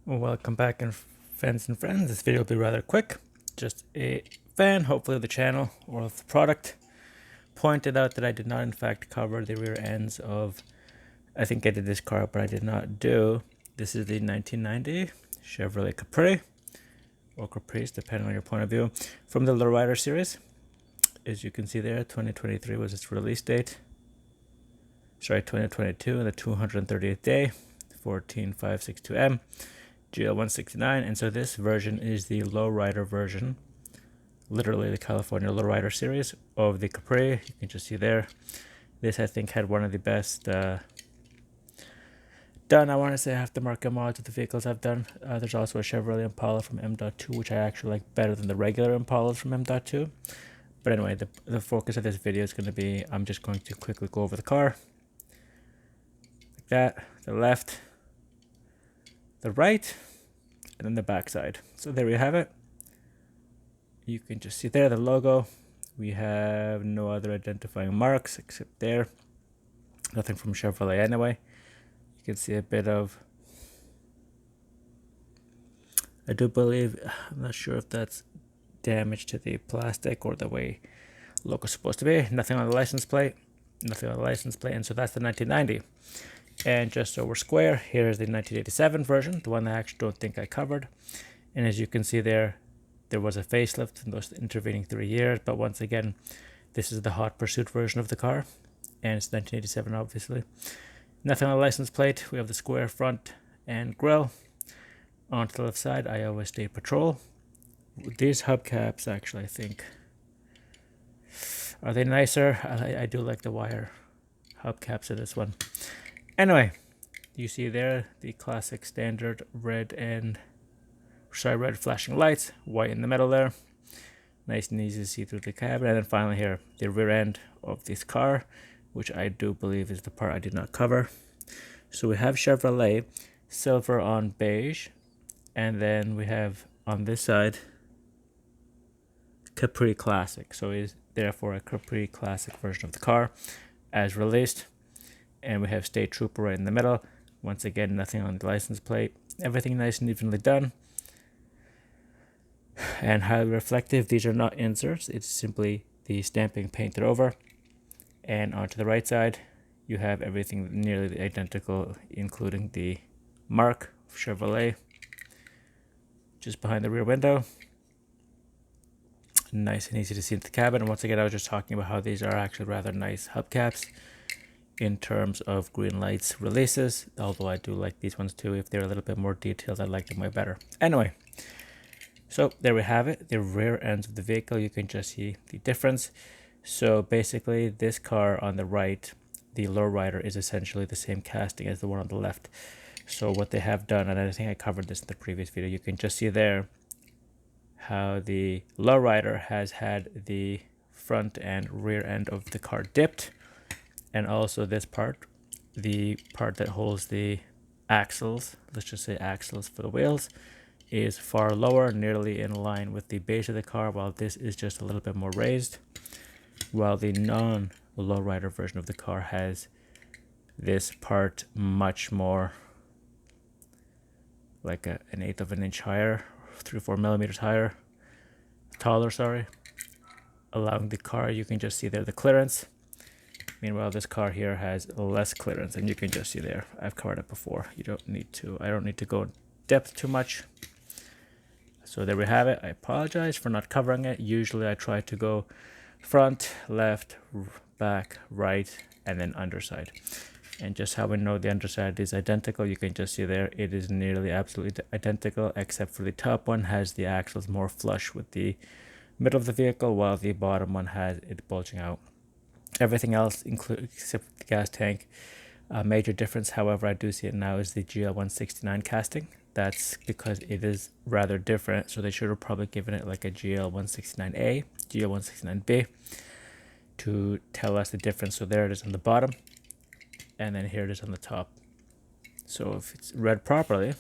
Welcome back, fans and friends. This video will be rather quick. Just a fan, hopefully, of the channel or of the product. Pointed out that I did not, in fact, cover the rear ends of. I think I did this car, but I did not do. This is the 1990 Chevrolet Caprice or Caprice, depending on your point of view, from the Lowrider series. As you can see there, 2023 was its release date. Sorry, 2022, and the 230th day, 14562M. GL169, and so this version is the lowrider version, literally the California lowrider series of the Capri. You can just see there. This, I think, had one of the best done, I want to say, aftermarket mods of the vehicles I've done. There's also a Chevrolet Impala from M.2, which I actually like better than the regular Impalas from M.2. But anyway, the focus of this video is going to be, I'm just going to quickly go over the car. Like that, the left, the right, and then the back side. So there we have it. You can just see there the logo. We have no other identifying marks except there. Nothing from Chevrolet anyway. You can see a bit of, I do believe, I'm not sure if that's damage to the plastic or the way the logo's supposed to be. Nothing on the license plate. Nothing on the license plate. And so that's the 1990. And just so we're square, here's the 1987 version, the one I actually don't think I covered. And as you can see there was a facelift in those intervening 3 years. But once again, this is the hot pursuit version of the car. And it's 1987, obviously. Nothing on the license plate. We have the square front and grille. On to the left side, Iowa State Patrol. These hubcaps, actually, I think, are they nicer? I do like the wire hubcaps of this one. Anyway, you see there the classic standard red flashing lights, white in the middle there. Nice and easy to see through the cabin. And then finally here, the rear end of this car, which I do believe is the part I did not cover. So we have Chevrolet, silver on beige. And then we have on this side, Capri Classic. So it is therefore a Capri Classic version of the car as released. And we have State Trooper right in the middle. Once again, nothing on the license plate. Everything nice and evenly done. And highly reflective. These are not inserts. It's simply the stamping painted over. And onto the right side, you have everything nearly identical, including the mark of Chevrolet just behind the rear window. Nice and easy to see in the cabin. And once again, I was just talking about how these are actually rather nice hubcaps in terms of green lights releases, although I do like these ones too. If they're a little bit more detailed, I like them way better. Anyway, so there we have it, the rear ends of the vehicle. You can just see the difference. So basically, this car on the right, the lowrider, is essentially the same casting as the one on the left. So what they have done, and I think I covered this in the previous video, you can just see there how the lowrider has had the front and rear end of the car dipped. And also this part, the part that holds the axles, let's just say axles for the wheels, is far lower, nearly in line with the base of the car, while this is just a little bit more raised. While the non-lowrider version of the car has this part much more, like an 1/8 of an inch higher, 3 or 4 millimeters higher, taller, sorry, allowing the car, you can just see there the clearance. Meanwhile, this car here has less clearance, and you can just see there. I've covered it before. I don't need to go in depth too much. So there we have it. I apologize for not covering it. Usually I try to go front, left, back, right, and then underside. And just how we know the underside is identical, you can just see there. It is nearly absolutely identical, except for the top one has the axles more flush with the middle of the vehicle, while the bottom one has it bulging out. Everything else, except the gas tank, major difference, however, I do see it now, is the GL169 casting. That's because it is rather different, so they should have probably given it like a GL169A, GL169B to tell us the difference. So there it is on the bottom, and then here it is on the top. So if it's read properly,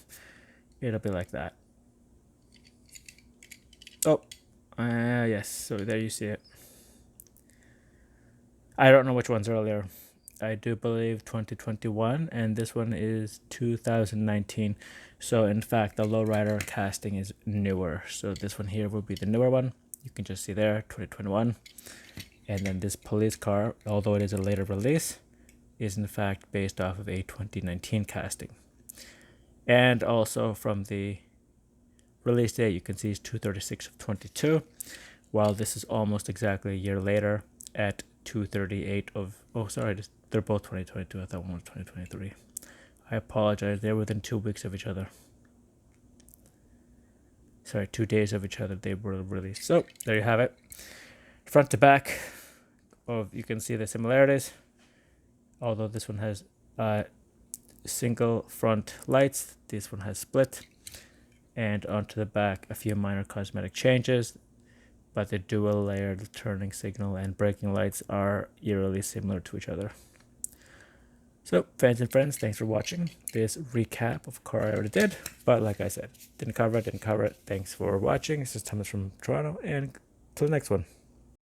it'll be like that. Oh, yes, so there you see it. I don't know which one's earlier. I do believe 2021, and this one is 2019. So in fact, the lowrider casting is newer. So this one here will be the newer one. You can just see there, 2021. And then this police car, although it is a later release, is in fact based off of a 2019 casting. And also from the release date, you can see it's 236 of 22, while this is almost exactly a year later at 238 of, oh sorry, they're both 2022. I thought one was 2023. I apologize, they're within 2 weeks of each other. Sorry, 2 days of each other they were released. So there you have it. Front to back of, you can see the similarities, although this one has single front lights, this one has split, and onto the back a few minor cosmetic changes, but the dual layered turning signal and braking lights are eerily similar to each other. So fans and friends, thanks for watching this recap of a car I already did, but like I said, didn't cover it. Thanks for watching. This is Thomas from Toronto, and till the next one.